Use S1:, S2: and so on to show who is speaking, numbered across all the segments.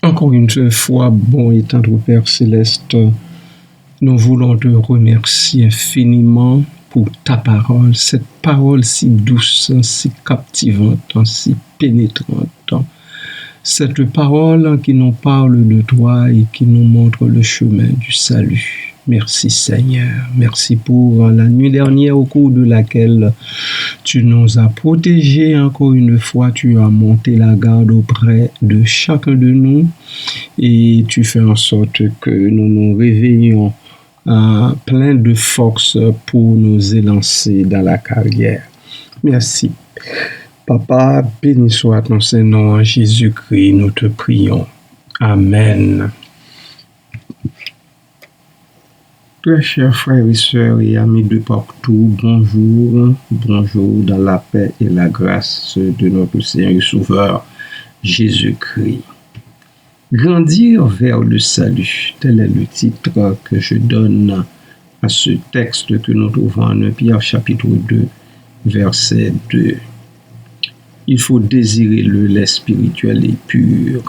S1: Encore une fois, bon et tendre Père Céleste, nous voulons te remercier infiniment pour ta parole, cette parole si douce, si captivante, si pénétrante. Cette parole qui nous parle de toi et qui nous montre le chemin du salut. Merci Seigneur. Merci pour la nuit dernière au cours de laquelle tu nous as protégés. Encore une fois, tu as monté la garde auprès de chacun de nous et tu fais en sorte que nous nous réveillons plein de force pour nous élancer dans la carrière. Merci. Papa, béni soit ton Saint-Nom en Jésus-Christ, nous te prions. Amen. Très chers frères et sœurs et amis de partout, bonjour dans la paix et la grâce de notre Seigneur et Sauveur Jésus-Christ. Grandir vers le salut, tel est le titre que je donne à ce texte que nous trouvons en 1 Pierre chapitre 2, verset 2. Il faut désirer le lait spirituel et pur.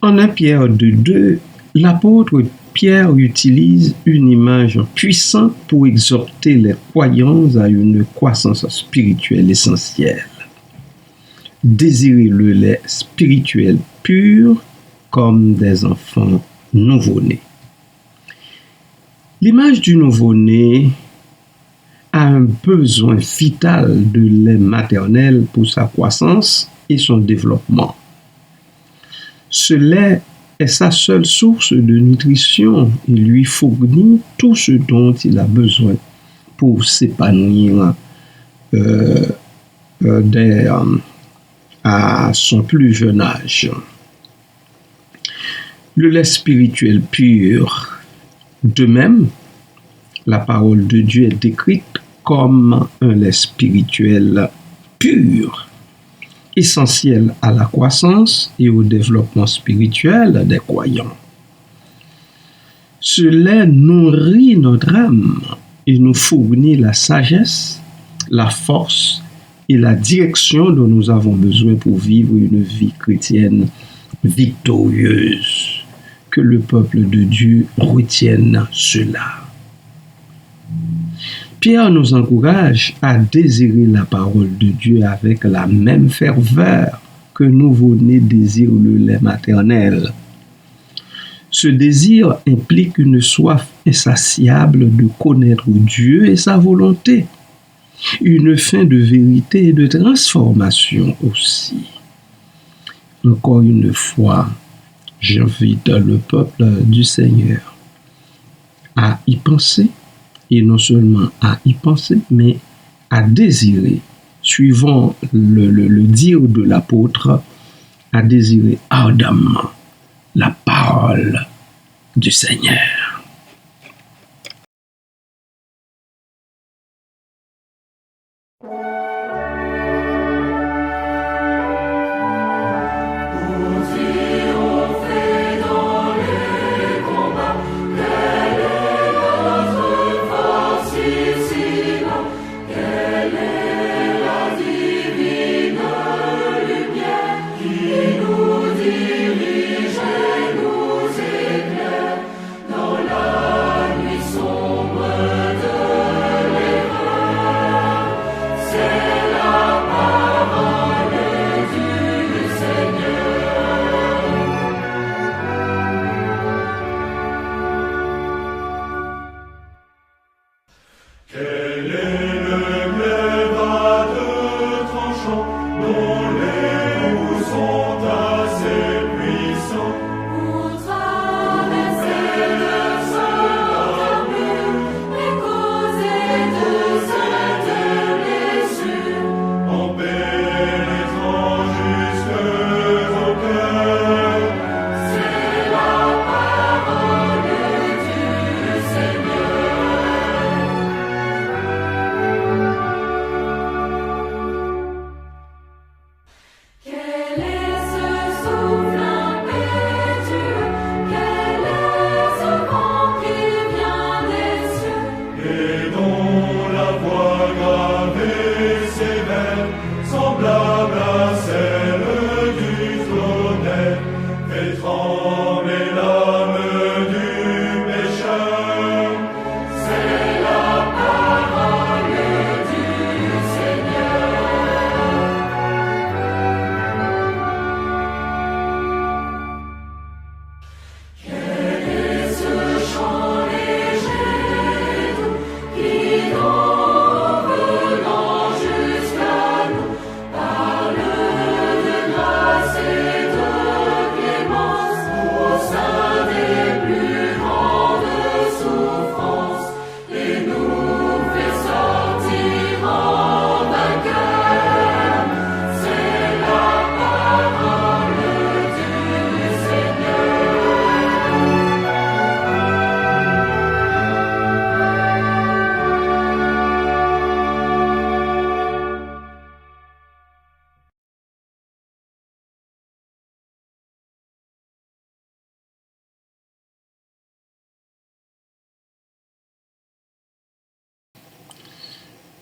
S1: En 1 Pierre 2, l'apôtre Pierre utilise une image puissante pour exhorter les croyants à une croissance spirituelle essentielle. Désirer le lait spirituel pur comme des enfants nouveau-nés. L'image du nouveau-né a un besoin vital de lait maternel pour sa croissance et son développement. Ce lait est sa seule source de nutrition et lui fournit tout ce dont il a besoin pour s'épanouir à son plus jeune âge. Le lait spirituel pur, de même, la parole de Dieu est décrite comme un lait spirituel pur, essentiel à la croissance et au développement spirituel des croyants. Ce lait nourrit notre âme et nous fournit la sagesse, la force et la direction dont nous avons besoin pour vivre une vie chrétienne victorieuse. Que le peuple de Dieu retienne cela. Pierre nous encourage à désirer la parole de Dieu avec la même ferveur que nouveau-né désire le lait maternel. Ce désir implique une soif insatiable de connaître Dieu et sa volonté. Une faim de vérité et de transformation aussi. Encore une fois, j'invite le peuple du Seigneur à y penser, et non seulement à y penser, mais à désirer, suivant le dire de l'apôtre, à désirer ardemment la parole du Seigneur.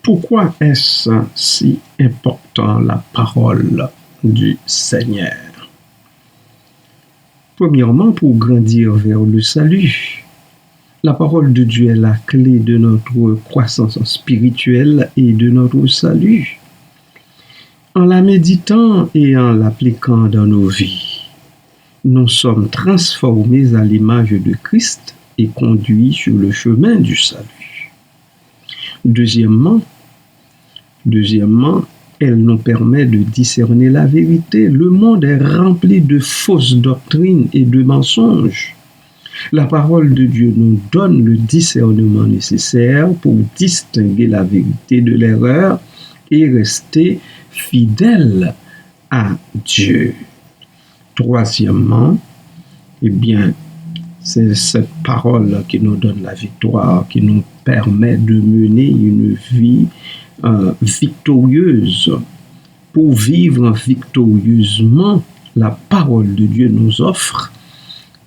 S1: Pourquoi est-ce si important la parole du Seigneur? Premièrement, pour grandir vers le salut. La parole de Dieu est la clé de notre croissance spirituelle et de notre salut. En la méditant et en l'appliquant dans nos vies, nous sommes transformés à l'image de Christ et conduits sur le chemin du salut. Deuxièmement, elle nous permet de discerner la vérité. Le monde est rempli de fausses doctrines et de mensonges. La parole de Dieu nous donne le discernement nécessaire pour distinguer la vérité de l'erreur et rester fidèle à Dieu. Troisièmement, c'est cette parole qui nous donne la victoire, qui nous permet de mener une vie victorieuse. Pour vivre victorieusement, la parole de Dieu nous offre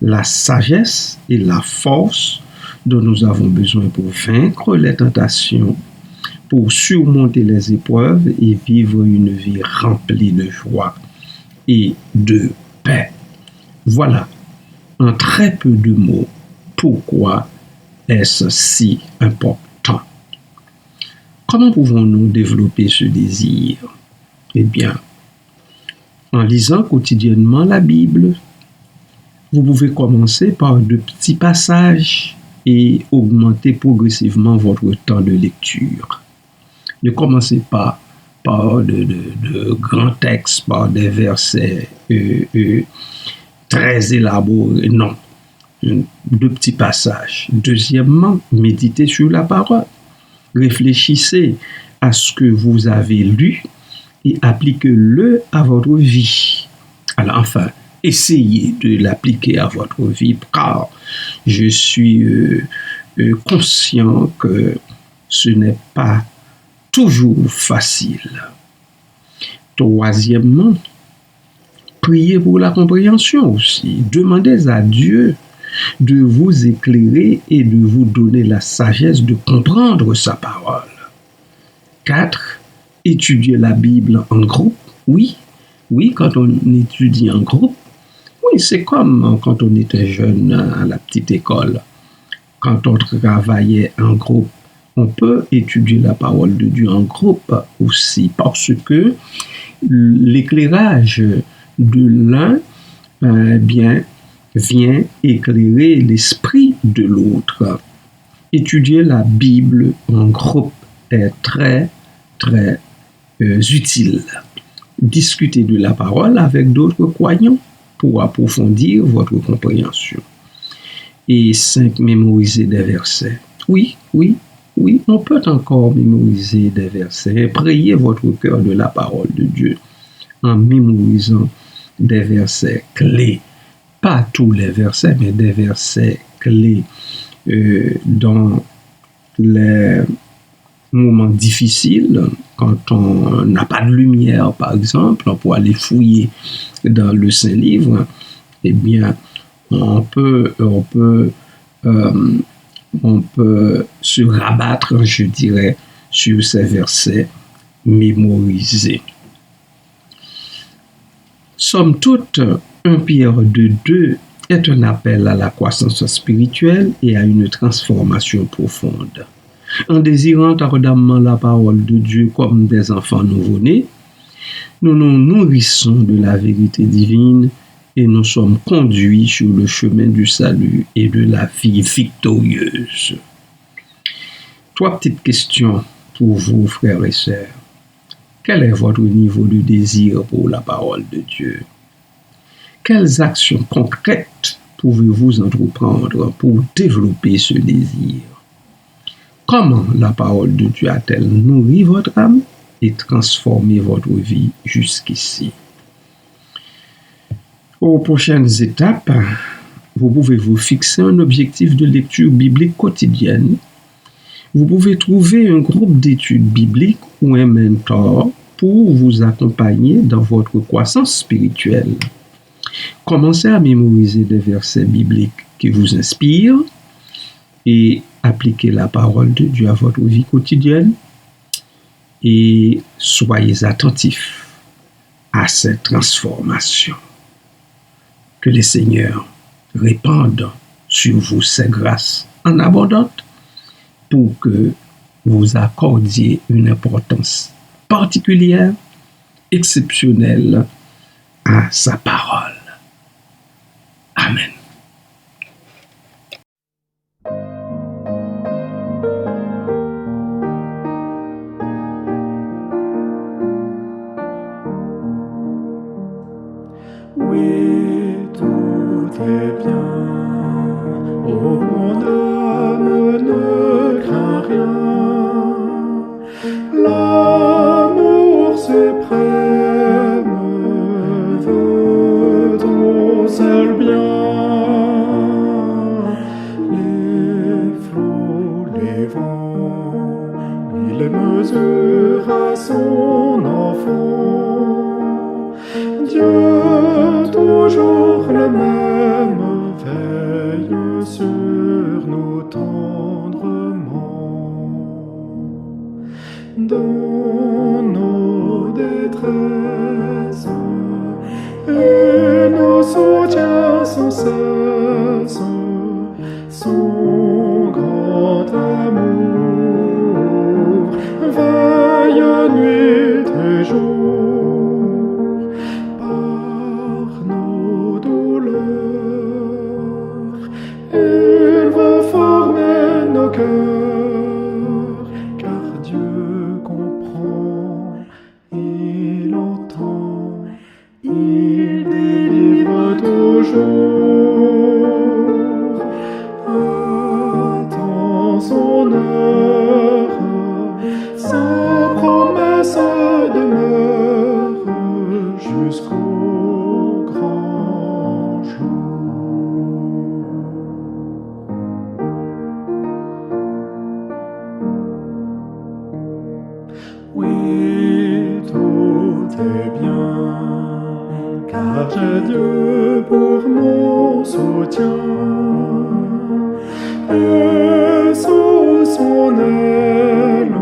S1: la sagesse et la force dont nous avons besoin pour vaincre les tentations, pour surmonter les épreuves et vivre une vie remplie de joie et de paix. Voilà, en très peu de mots, pourquoi est-ce si important? Comment pouvons-nous développer ce désir? Eh bien, en lisant quotidiennement la Bible. Vous pouvez commencer par de petits passages et augmentez progressivement votre temps de lecture. Ne commencez pas par de grands textes, par des versets très élaborés. Non, de petits passages. Deuxièmement, méditez sur la parole. Réfléchissez à ce que vous avez lu et appliquez-le à votre vie. Alors enfin, essayez de l'appliquer à votre vie, car je suis conscient que ce n'est pas toujours facile. Troisièmement, priez pour la compréhension aussi. Demandez à Dieu de vous éclairer et de vous donner la sagesse de comprendre sa parole. 4. Étudier la Bible en groupe. Oui, quand on étudie en groupe, oui, c'est comme quand on était jeune à la petite école. Quand on travaillait en groupe, on peut étudier la parole de Dieu en groupe aussi, parce que l'éclairage de l'un vient éclairer l'esprit de l'autre. Étudier la Bible en groupe est très, très utile. Discutez de la parole avec d'autres croyants pour approfondir votre compréhension. Et 5. Mémoriser des versets. Oui, on peut encore mémoriser des versets. Priez votre cœur de la parole de Dieu en mémorisant des versets clés. Pas tous les versets, mais des versets clés dans les moments difficiles, quand on n'a pas de lumière, par exemple, pour aller fouiller dans le Saint-Livre, eh bien, on peut se rabattre, je dirais, sur ces versets mémorisés. Somme toute, 1 Pierre 2:2 est un appel à la croissance spirituelle et à une transformation profonde. En désirant ardemment la parole de Dieu comme des enfants nouveau-nés, nous nous nourrissons de la vérité divine et nous sommes conduits sur le chemin du salut et de la vie victorieuse. 3 petites questions pour vous, frères et sœurs. Quel est votre niveau de désir pour la parole de Dieu? Quelles actions concrètes pouvez-vous entreprendre pour développer ce désir? Comment la parole de Dieu a-t-elle nourri votre âme et transformé votre vie jusqu'ici? Aux prochaines étapes, vous pouvez vous fixer un objectif de lecture biblique quotidienne. Vous pouvez trouver un groupe d'études bibliques ou un mentor pour vous accompagner dans votre croissance spirituelle. Commencez à mémoriser des versets bibliques qui vous inspirent et appliquez la parole de Dieu à votre vie quotidienne et soyez attentifs à cette transformation. Que le Seigneur répande sur vous ses grâces en abondance pour que vous accordiez une importance particulière, exceptionnelle à sa parole. Amen.
S2: Oui, tout est bien. Oh, mon âme, ne crains rien. L'amour suprême veut ton seul bien. Les flots, les vents, il les mesure à son enfant. Dieu, toujours le même, veille sur nous tendrement. Dans nos détresses et nos soutiens sans cesse, son grand amour veille nuit et jour. Par nos douleurs, il veut former est bien, car j'ai Dieu pour mon soutien. Et sous son aile,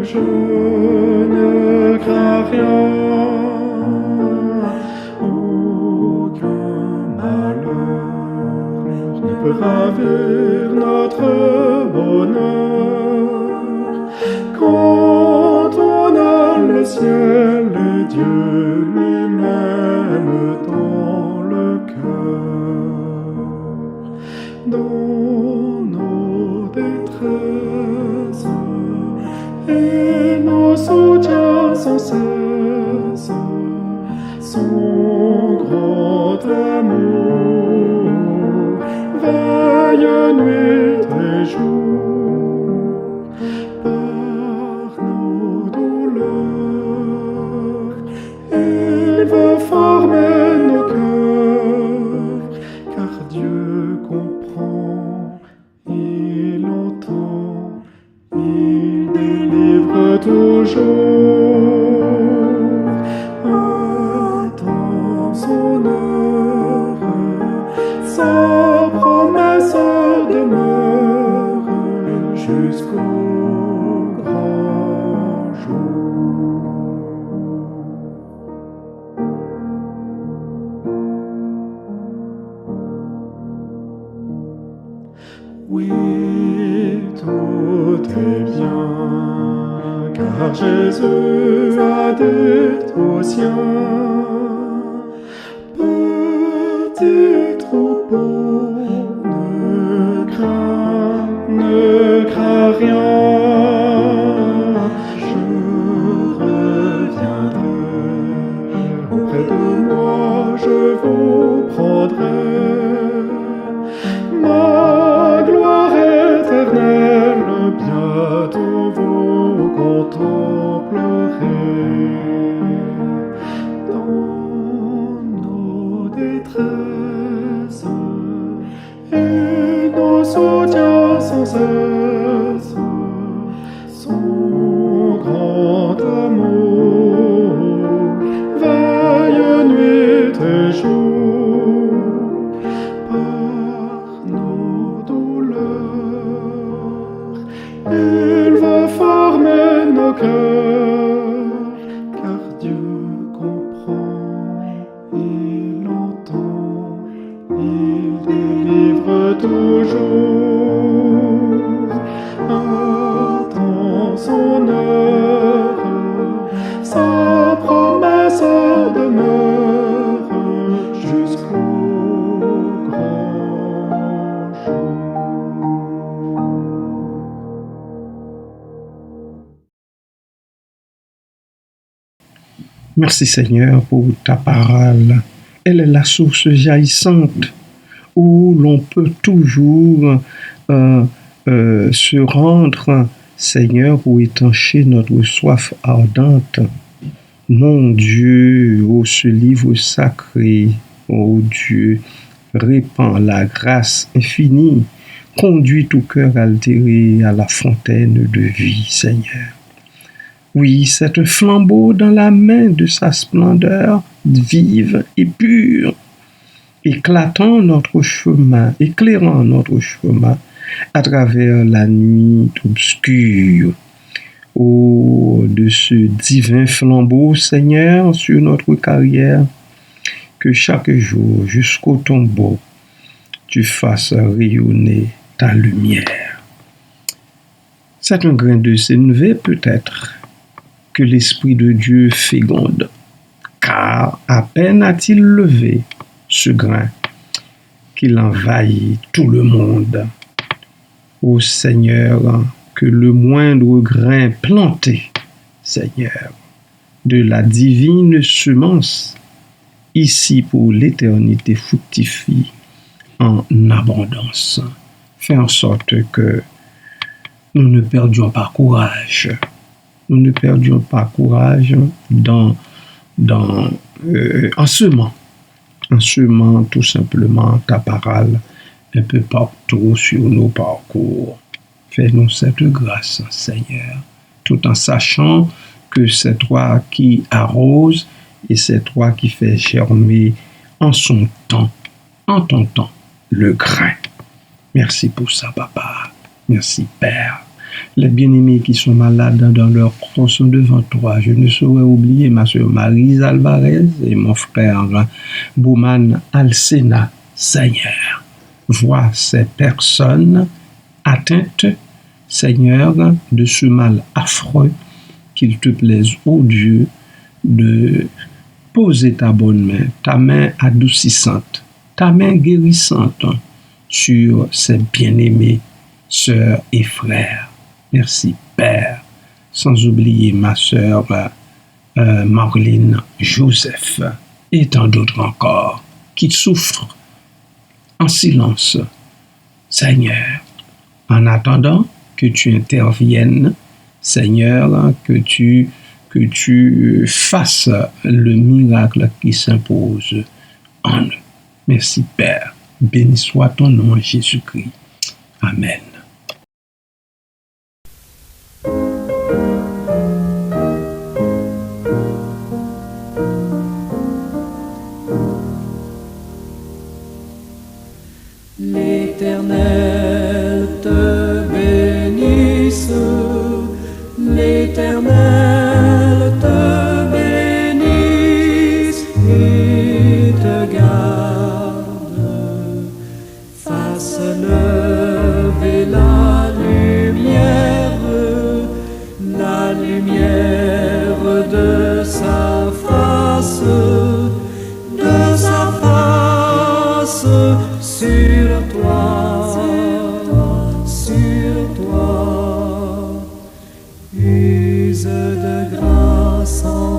S2: je ne crains rien. Aucun malheur ne peut ravir notre bonheur. Quand on a le ciel et Dieu lui-même dans le cœur, dans nos détresses et nos soutiens sans cesse, son grand amour veille nuit et jour par nos douleurs. Il veut former nos cœurs, car Dieu comprend, il entend, il délivre toujours. Attends son heure, sa promesse demeure jusqu'au grand jour. Oui, tout est bien, car Jésus a dit aux siens, petit troupeau, ne crains rien, je reviendrai, auprès de moi je vous prendrai. Ma gloire éternelle, bientôt vous contemplerez. Dans nos détresses et nos soutiens sans cesse, son grand amour veille nuit et jour par nos douleurs. Il veut former nos cœurs, car Dieu comprend, il entend, il délivre toujours. Attends son heure, sa promesse demeure jusqu'au grand jour.
S1: Merci Seigneur pour ta parole. Elle est la source jaillissante où l'on peut toujours se rendre, Seigneur, pour étancher notre soif ardente. Mon Dieu, ô ce livre sacré, ô Dieu, répand la grâce infinie, conduit tout cœur altéré à la fontaine de vie, Seigneur. Oui, c'est un flambeau dans la main de sa splendeur vive et pure, éclairant notre chemin à travers la nuit obscure. Oh, de ce divin flambeau, Seigneur, sur notre carrière, que chaque jour, jusqu'au tombeau, tu fasses rayonner ta lumière. C'est un grain de sénévé, peut-être, que l'Esprit de Dieu féconde, car à peine a-t-il levé ce grain qu'il envahit tout le monde. Ô Seigneur, que le moindre grain planté, Seigneur, de la divine semence, ici pour l'éternité, fructifie en abondance. Fais en sorte que nous ne perdions pas courage. Nous ne perdions pas courage en semant tout simplement ta parole un peu partout sur nos parcours. Fais-nous cette grâce, Seigneur, tout en sachant que c'est toi qui arrose et c'est toi qui fais germer en son temps, en ton temps, le grain. Merci pour ça, papa. Merci, Père. Les bien-aimés qui sont malades dans leur corps sont devant toi. Je ne saurais oublier ma sœur Marise Alvarez et mon frère Bouman Alsena. Seigneur, vois ces personnes atteintes, Seigneur, de ce mal affreux, qu'il te plaise, ô Dieu, de poser ta bonne main, ta main adoucissante, ta main guérissante sur ces bien-aimés, sœurs et frères. Merci, Père. Sans oublier ma sœur Marlene Joseph et tant d'autres encore qui souffrent en silence. Seigneur, en attendant que tu interviennes, Seigneur, que tu fasses le miracle qui s'impose en nous. Merci, Père. Béni soit ton nom, Jésus-Christ. Amen.
S2: L'Éternel te bénisse, l'Éternel te bénisse et te garde, fasse lever la lumière de sa face sur toi, use de grâce en